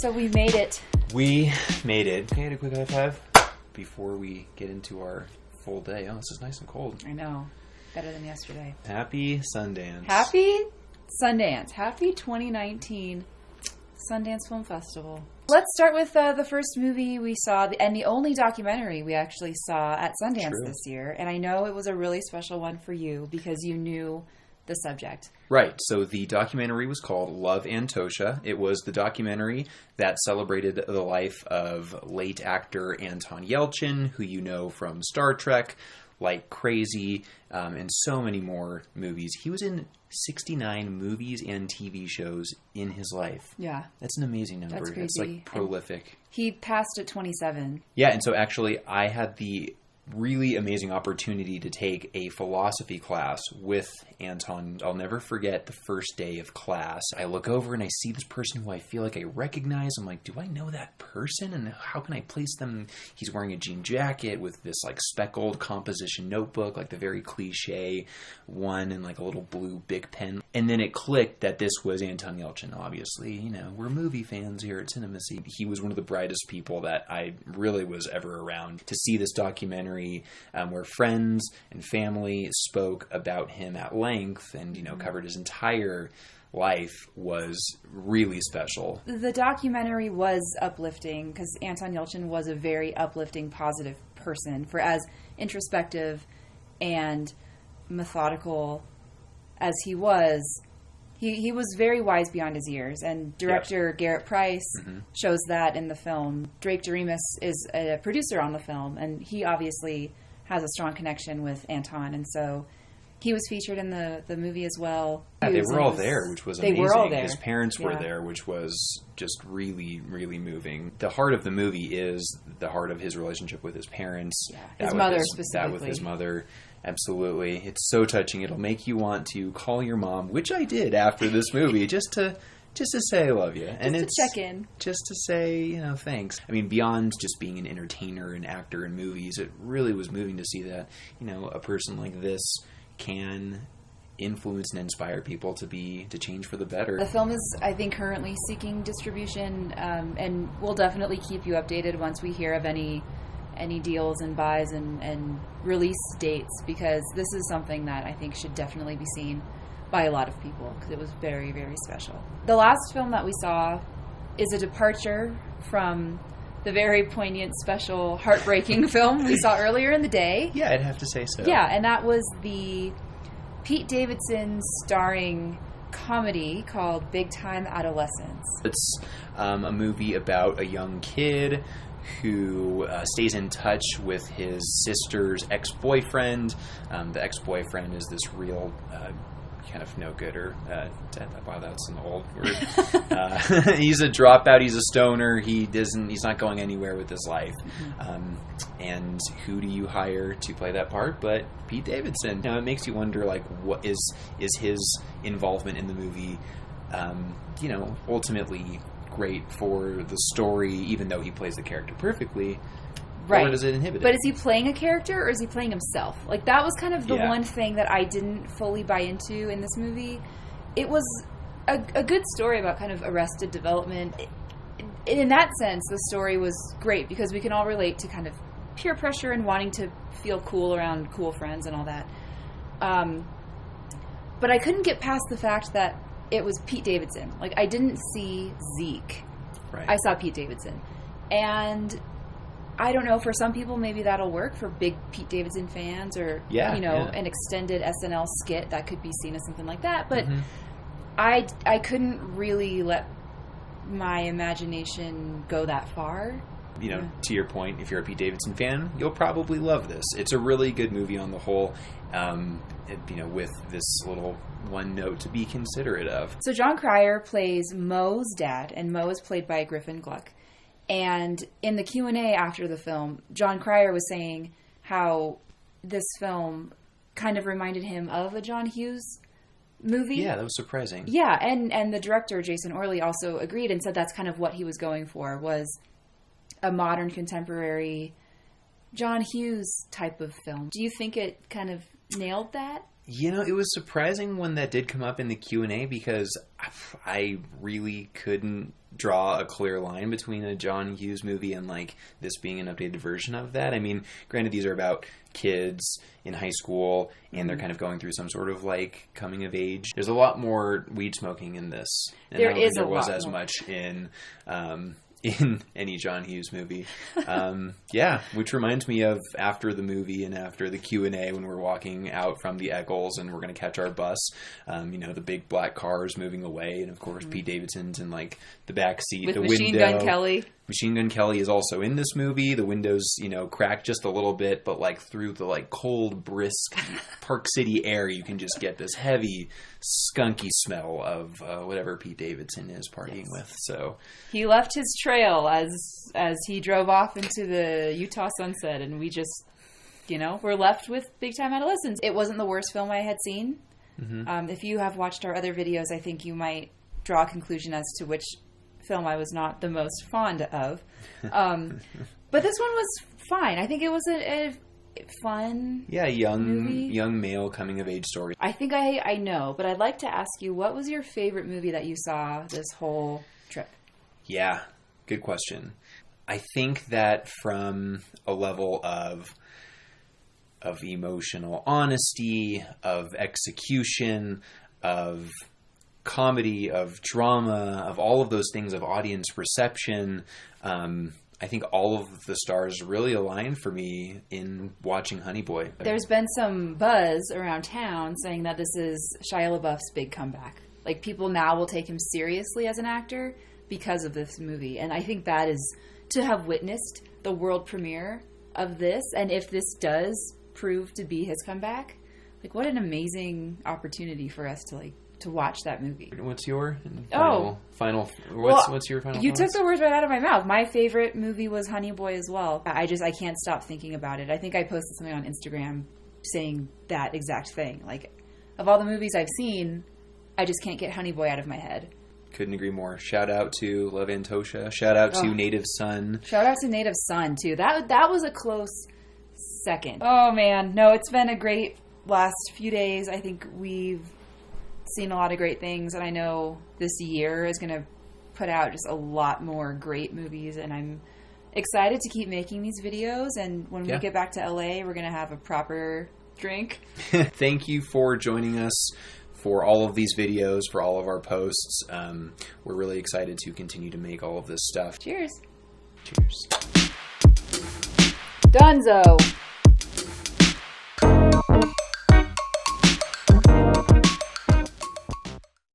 So we made it. We made it. Okay, a quick high five before we get into our full day. Oh, this is nice and cold. I know. Better than yesterday. Happy Sundance. Happy Sundance. Happy 2019 Sundance Film Festival. Let's start with the first movie we saw, and the only documentary we actually saw at Sundance this year. And I know it was a really special one for you because you knew the subject. Right. So the documentary was called Love, Antosha. It was the documentary that celebrated the life of late actor Anton Yelchin, who you know from Star Trek, Like Crazy, and so many more movies. He was in 69 movies and TV shows in his life. Yeah. That's an amazing number. That's crazy. It's like prolific. And he passed at 27. Yeah, and so actually I had the really amazing opportunity to take a philosophy class with Anton. I'll never forget the first day of class. I look over and I see this person who I feel like I recognize. I'm like, do I know that person? And how can I place them? He's wearing a jean jacket with this like speckled composition notebook, like the very cliche one, and like a little blue Bic pen. And then it clicked that this was Anton Yelchin. Obviously, you know, we're movie fans here at Cinemacy. He was one of the brightest people that I really was ever around. To see this documentary where friends and family spoke about him at length and, you know, covered his entire life was really special. The documentary was uplifting because Anton Yelchin was a very uplifting, positive person. For as introspective and methodical as he was, he was very wise beyond his years. And director Garrett Price shows that in the film. Drake Doremus is a producer on the film, and he obviously has a strong connection with Anton, and so he was featured in the movie as well. Yeah, they were all there, which was amazing. They were all there. His parents were there, which was just really, really moving. The heart of the movie is the heart of his relationship with his parents. Yeah, his mother specifically. That with his mother. Absolutely. It's so touching. It'll make you want to call your mom, which I did after this movie, just to say I love you. And it's to check in. Just to say, you know, thanks. I mean, beyond just being an entertainer and actor in movies, it really was moving to see that, you know, a person like this can influence and inspire people to change for the better. The film is, I think, currently seeking distribution, and we'll definitely keep you updated once we hear of any deals and buys and release dates, because this is something that I think should definitely be seen by a lot of people, because it was very, very special. The last film that we saw is a departure from the very poignant, special, heartbreaking film we saw earlier in the day. Yeah, I'd have to say so. Yeah, and that was the Pete Davidson starring comedy called Big Time Adolescence. It's a movie about a young kid who stays in touch with his sister's ex-boyfriend. The ex-boyfriend is this real kind of no-gooder. Wow, that's an old word. He's a dropout. He's a stoner. He's not going anywhere with his life. And who do you hire to play that part but Pete Davidson? Now, it makes you wonder, like, what is his involvement in the movie, you know, ultimately great for the story, even though he plays the character perfectly, right? Or does it inhibit it? But is he playing a character, or is he playing himself? Like, that was kind of the one thing that I didn't fully buy into in this movie. It was a good story about kind of arrested development. In that sense, the story was great, because we can all relate to kind of peer pressure and wanting to feel cool around cool friends and all that. But I couldn't get past the fact that it was Pete Davidson. Like, I didn't see Zeke. Right. I saw Pete Davidson. And I don't know, for some people maybe that'll work, for big Pete Davidson fans, or, an extended SNL skit that could be seen as something like that. But I couldn't really let my imagination go that far. You know, to your point, if you're a Pete Davidson fan, you'll probably love this. It's a really good movie on the whole, with this little one note to be considerate of. So Jon Cryer plays Mo's dad, and Mo is played by Griffin Gluck. And in the Q&A after the film, Jon Cryer was saying how this film kind of reminded him of a John Hughes movie. Yeah, that was surprising. Yeah, and the director, Jason Orley, also agreed and said that's kind of what he was going for, was a modern, contemporary John Hughes type of film. Do you think it kind of nailed that? It was surprising when that did come up in the Q&A because I really couldn't draw a clear line between a John Hughes movie and like this being an updated version of that. I mean, granted, these are about kids in high school and they're kind of going through some sort of like coming of age. There's a lot more weed smoking in this. And There I don't think is there a was lot as more. much in any John Hughes movie. Which reminds me of after the movie and after the Q&A when we're walking out from the Eccles and we're going to catch our bus, the big black cars moving away, and of course Pete Davidson's in like the back seat, With the Machine window. Gun Kelly. Machine Gun Kelly is also in this movie. The windows, crack just a little bit, but like through the like cold, brisk Park City air, you can just get this heavy, skunky smell of whatever Pete Davidson is partying with. So He left his trail as he drove off into the Utah sunset, and we just, we're left with Big Time Adolescence. It wasn't the worst film I had seen. If you have watched our other videos, I think you might draw a conclusion as to which film I was not the most fond of. But this one was fine. I think it was a fun movie. young male coming of age story. I think I know, but I'd like to ask you, what was your favorite movie that you saw this whole trip? Yeah, good question. I think that from a level of emotional honesty, of execution, of comedy, of drama, of all of those things, of audience reception, I think all of the stars really aligned for me in watching Honey Boy. There's been some buzz around town saying that this is Shia LaBeouf's big comeback. Like, people now will take him seriously as an actor because of this movie. And I think that is, to have witnessed the world premiere of this, and if this does prove to be his comeback, like, what an amazing opportunity for us to watch that movie. What's your final? What's your final? You thoughts? took the words right out of my mouth. My favorite movie was Honey Boy as well. I can't stop thinking about it. I think I posted something on Instagram saying that exact thing. Like, of all the movies I've seen, I just can't get Honey Boy out of my head. Couldn't agree more. Shout out to Love Antosha. Shout out to Native Son. Shout out to Native Son too. That was a close second. Oh man, no, it's been a great last few days. I think we've seen a lot of great things, and I know this year is going to put out just a lot more great movies, and I'm excited to keep making these videos, and when we get back to LA, we're going to have a proper drink. Thank you for joining us for all of these videos, for all of our posts. We're really excited to continue to make all of this stuff. Cheers. Cheers. Dunzo.